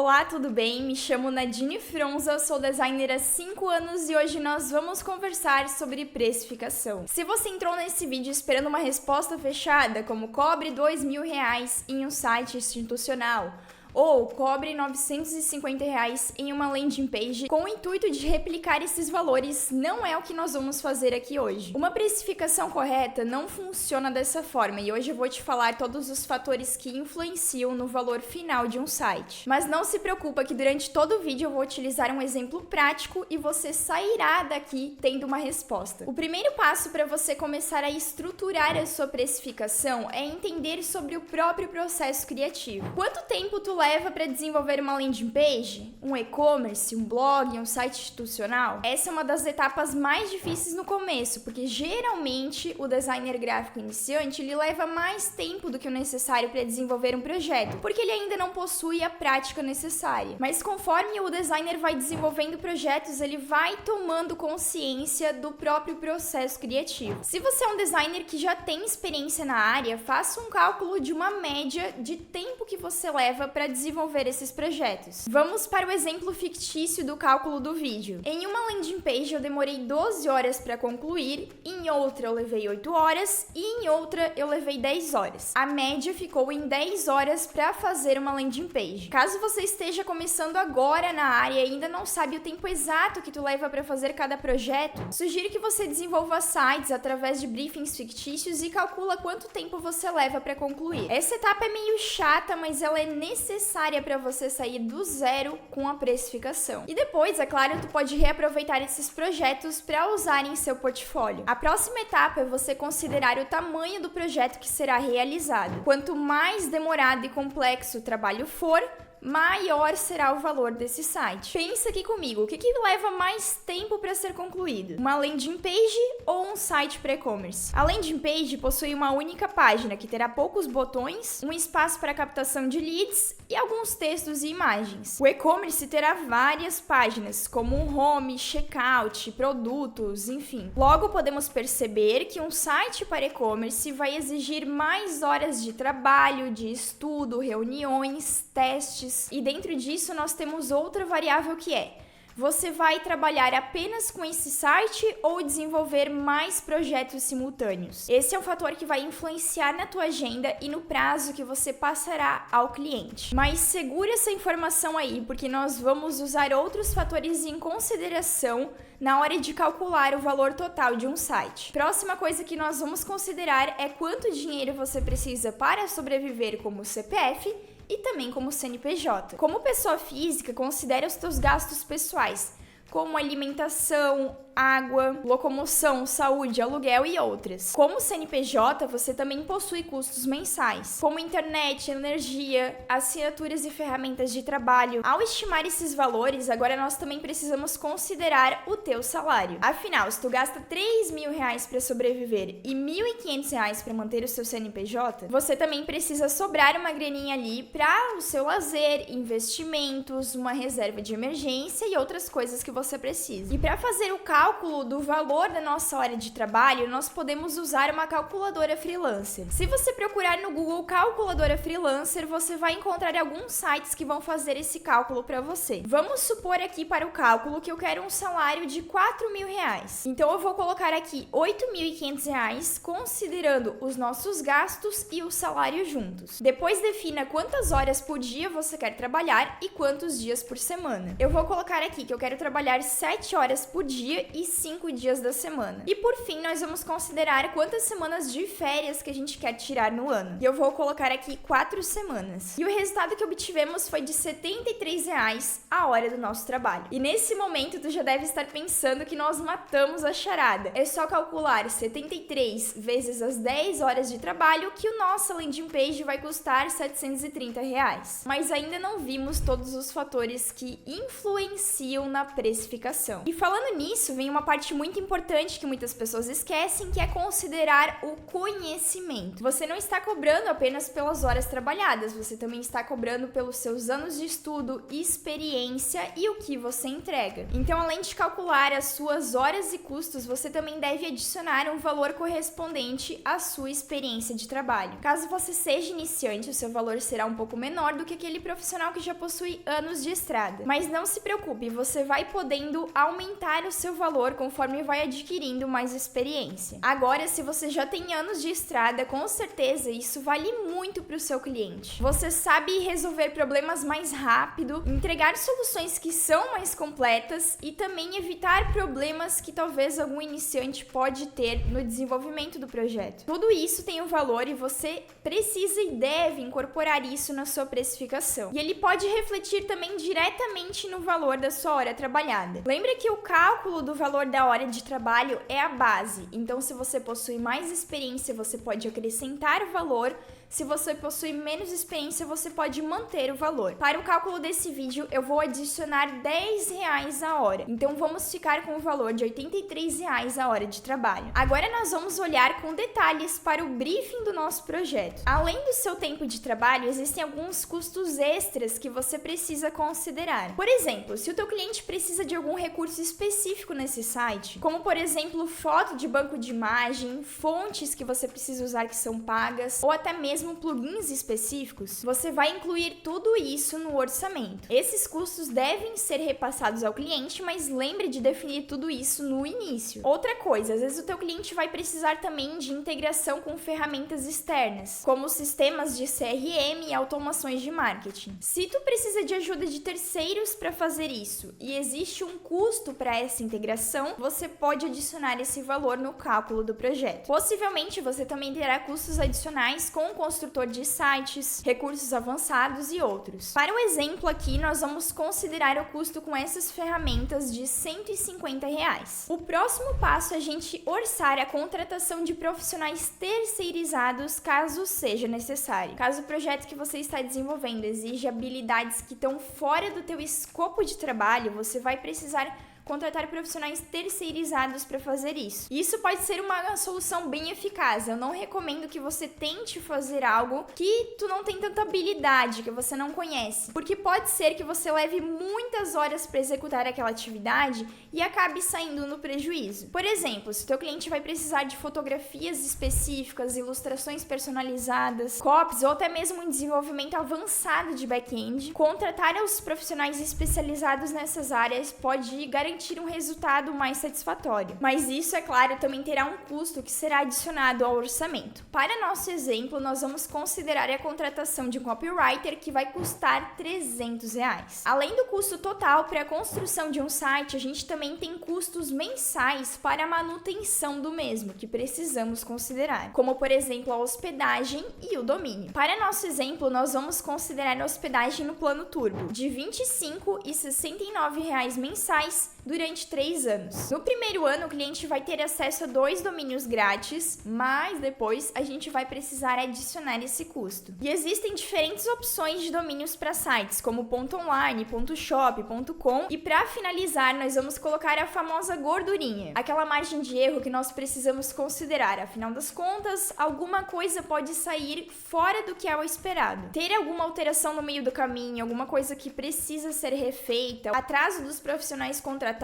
Olá, tudo bem? Me chamo Nadine Fronza, sou designer há 5 anos e hoje nós vamos conversar sobre precificação. Se você entrou nesse vídeo esperando uma resposta fechada, como cobre R$2.000 em um site institucional, ou cobre R$950 em uma landing page, com o intuito de replicar esses valores, não é o que nós vamos fazer aqui hoje. Uma precificação correta não funciona dessa forma e hoje eu vou te falar todos os fatores que influenciam no valor final de um site. Mas não se preocupa que durante todo o vídeo eu vou utilizar um exemplo prático e você sairá daqui tendo uma resposta. O primeiro passo para você começar a estruturar a sua precificação é entender sobre o próprio processo criativo. Quanto tempo tu leva para desenvolver uma landing page, um e-commerce, um blog, um site institucional? Essa é uma das etapas mais difíceis no começo, porque geralmente o designer gráfico iniciante ele leva mais tempo do que o necessário para desenvolver um projeto, porque ele ainda não possui a prática necessária. Mas conforme o designer vai desenvolvendo projetos, ele vai tomando consciência do próprio processo criativo. Se você é um designer que já tem experiência na área, faça um cálculo de uma média de tempo que você leva para desenvolver esses projetos. Vamos para o exemplo fictício do cálculo do vídeo. Em uma landing page eu demorei 12 horas para concluir, em outra eu levei 8 horas e em outra eu levei 10 horas. A média ficou em 10 horas para fazer uma landing page. Caso você esteja começando agora na área e ainda não sabe o tempo exato que tu leva para fazer cada projeto, sugiro que você desenvolva sites através de briefings fictícios e calcula quanto tempo você leva para concluir. Essa etapa é meio chata, mas ela é necessária para você sair do zero com a precificação. E depois, é claro, tu pode reaproveitar esses projetos para usar em seu portfólio. A próxima etapa é você considerar o tamanho do projeto que será realizado. Quanto mais demorado e complexo o trabalho for, maior será o valor desse site. Pensa aqui comigo, o que leva mais tempo para ser concluído? Uma landing page ou um site para e-commerce? A landing page possui uma única página que terá poucos botões, um espaço para captação de leads e alguns textos e imagens. O e-commerce terá várias páginas, como um home, checkout, produtos, enfim. Logo podemos perceber que um site para e-commerce vai exigir mais horas de trabalho, de estudo, reuniões, testes. E dentro disso nós temos outra variável que é: você vai trabalhar apenas com esse site ou desenvolver mais projetos simultâneos? Esse é um fator que vai influenciar na tua agenda e no prazo que você passará ao cliente. Mas segura essa informação aí, porque nós vamos usar outros fatores em consideração na hora de calcular o valor total de um site. Próxima coisa que nós vamos considerar é quanto dinheiro você precisa para sobreviver como CPF e também como CNPJ. Como pessoa física, considere os teus gastos pessoais, como alimentação, água, locomoção, saúde, aluguel e outras. Como CNPJ, você também possui custos mensais, como internet, energia, assinaturas e ferramentas de trabalho. Ao estimar esses valores, agora nós também precisamos considerar o teu salário. Afinal, se tu gasta R$3.000 para sobreviver e R$1.500 para manter o seu CNPJ, você também precisa sobrar uma graninha ali para o seu lazer, investimentos, uma reserva de emergência e outras coisas que você precisa. E para fazer o cálculo do valor da nossa hora de trabalho, nós podemos usar uma calculadora freelancer. Se você procurar no Google calculadora freelancer, você vai encontrar alguns sites que vão fazer esse cálculo para você. Vamos supor aqui para o cálculo que eu quero um salário de R$4.000. Então eu vou colocar aqui R$8.500, considerando os nossos gastos e o salário juntos. Depois defina quantas horas por dia você quer trabalhar e quantos dias por semana. Eu vou colocar aqui que eu quero trabalhar 7 horas por dia e 5 dias da semana. E por fim, nós vamos considerar quantas semanas de férias que a gente quer tirar no ano. E eu vou colocar aqui 4 semanas. E o resultado que obtivemos foi de R$73 a hora do nosso trabalho. E nesse momento, tu já deve estar pensando que nós matamos a charada. É só calcular 73 vezes as 10 horas de trabalho que o nosso landing page vai custar R$730. Mas ainda não vimos todos os fatores que influenciam na precificação. E falando nisso, vem também uma parte muito importante que muitas pessoas esquecem, que é considerar o conhecimento. Você não está cobrando apenas pelas horas trabalhadas, você também está cobrando pelos seus anos de estudo, experiência e o que você entrega. Então, além de calcular as suas horas e custos, você também deve adicionar um valor correspondente à sua experiência de trabalho. Caso você seja iniciante, o seu valor será um pouco menor do que aquele profissional que já possui anos de estrada. Mas não se preocupe, você vai podendo aumentar o seu valor conforme vai adquirindo mais experiência. Agora, se você já tem anos de estrada, com certeza isso vale muito para o seu cliente. Você sabe resolver problemas mais rápido, entregar soluções que são mais completas e também evitar problemas que talvez algum iniciante pode ter no desenvolvimento do projeto. Tudo isso tem um valor e você precisa e deve incorporar isso na sua precificação. E ele pode refletir também diretamente no valor da sua hora trabalhada. Lembre que o cálculo do valor da hora de trabalho é a base. Então, se você possui mais experiência, você pode acrescentar valor. Se você possui menos experiência, você pode manter o valor. Para o cálculo desse vídeo, eu vou adicionar R$10 a hora. Então, vamos ficar com o valor de R$83 a hora de trabalho. Agora, nós vamos olhar com detalhes para o briefing do nosso projeto. Além do seu tempo de trabalho, existem alguns custos extras que você precisa considerar. Por exemplo, se o teu cliente precisa de algum recurso específico nesse site, como, por exemplo, foto de banco de imagem, fontes que você precisa usar que são pagas, ou até mesmo plugins específicos, você vai incluir tudo isso no orçamento. Esses custos devem ser repassados ao cliente, mas lembre de definir tudo isso no início. Outra coisa, às vezes o teu cliente vai precisar também de integração com ferramentas externas, como sistemas de CRM e automações de marketing. Se tu precisa de ajuda de terceiros para fazer isso e existe um custo para essa integração, você pode adicionar esse valor no cálculo do projeto. Possivelmente você também terá custos adicionais com o construtor de sites, recursos avançados e outros. Para o exemplo aqui, nós vamos considerar o custo com essas ferramentas de R$150. O próximo passo é a gente orçar a contratação de profissionais terceirizados caso seja necessário. Caso o projeto que você está desenvolvendo exija habilidades que estão fora do teu escopo de trabalho, você vai precisar contratar profissionais terceirizados para fazer isso. Isso pode ser uma solução bem eficaz. Eu não recomendo que você tente fazer algo que tu não tem tanta habilidade, que você não conhece, porque pode ser que você leve muitas horas para executar aquela atividade e acabe saindo no prejuízo. Por exemplo, se o teu cliente vai precisar de fotografias específicas, ilustrações personalizadas, copies ou até mesmo um desenvolvimento avançado de back-end, contratar os profissionais especializados nessas áreas pode garantir um resultado mais satisfatório. Mas isso, é claro, também terá um custo que será adicionado ao orçamento. Para nosso exemplo, nós vamos considerar a contratação de um copywriter que vai custar R$300. Além do custo total para a construção de um site, a gente também tem custos mensais para a manutenção do mesmo, que precisamos considerar, como por exemplo a hospedagem e o domínio. Para nosso exemplo, nós vamos considerar a hospedagem no plano turbo, de R$25 e R$69 mensais, durante 3 anos. No primeiro ano, o cliente vai ter acesso a 2 domínios grátis, mas depois a gente vai precisar adicionar esse custo. E existem diferentes opções de domínios para sites, como .online, .shop, .com, e para finalizar, nós vamos colocar a famosa gordurinha, aquela margem de erro que nós precisamos considerar. Afinal das contas, alguma coisa pode sair fora do que é o esperado. Ter alguma alteração no meio do caminho, alguma coisa que precisa ser refeita, atraso dos profissionais contratados,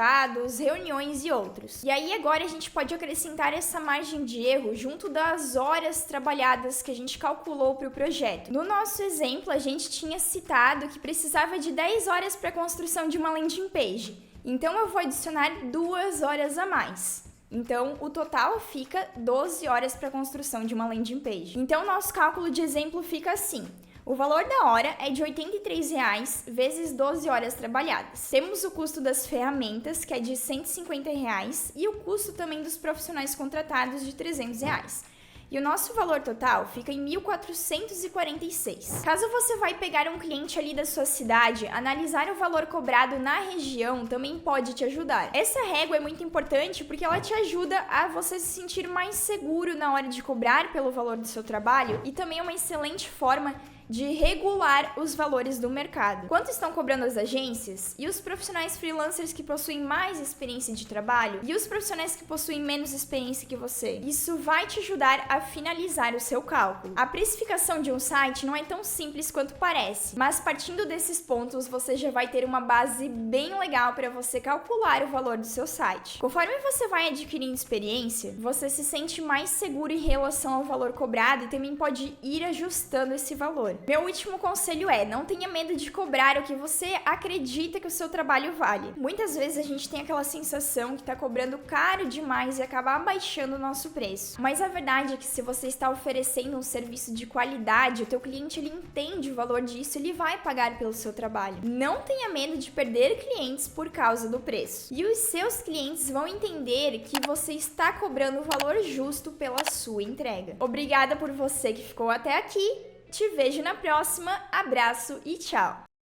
reuniões e outros. E aí agora a gente pode acrescentar essa margem de erro junto das horas trabalhadas que a gente calculou para o projeto. No nosso exemplo, a gente tinha citado que precisava de 10 horas para a construção de uma landing page. Então eu vou adicionar 2 horas a mais. Então, o total fica 12 horas para a construção de uma landing page. Então, nosso cálculo de exemplo fica assim. O valor da hora é de R$83 vezes 12 horas trabalhadas. Temos o custo das ferramentas, que é de R$150, e o custo também dos profissionais contratados de R$300. E o nosso valor total fica em R$1.446. Caso você vai pegar um cliente ali da sua cidade, analisar o valor cobrado na região também pode te ajudar. Essa régua é muito importante porque ela te ajuda a você se sentir mais seguro na hora de cobrar pelo valor do seu trabalho e também é uma excelente forma de regular os valores do mercado. Quanto estão cobrando as agências e os profissionais freelancers que possuem mais experiência de trabalho e os profissionais que possuem menos experiência que você? Isso vai te ajudar a finalizar o seu cálculo. A precificação de um site não é tão simples quanto parece, mas partindo desses pontos você já vai ter uma base bem legal para você calcular o valor do seu site. Conforme você vai adquirindo experiência, você se sente mais seguro em relação ao valor cobrado e também pode ir ajustando esse valor. Meu último conselho é: não tenha medo de cobrar o que você acredita que o seu trabalho vale. Muitas vezes a gente tem aquela sensação que está cobrando caro demais e acaba abaixando o nosso preço. Mas a verdade é que se você está oferecendo um serviço de qualidade, o teu cliente ele entende o valor disso, ele vai pagar pelo seu trabalho. Não tenha medo de perder clientes por causa do preço. E os seus clientes vão entender que você está cobrando o valor justo pela sua entrega. Obrigada por você que ficou até aqui. Te vejo na próxima. Abraço e tchau!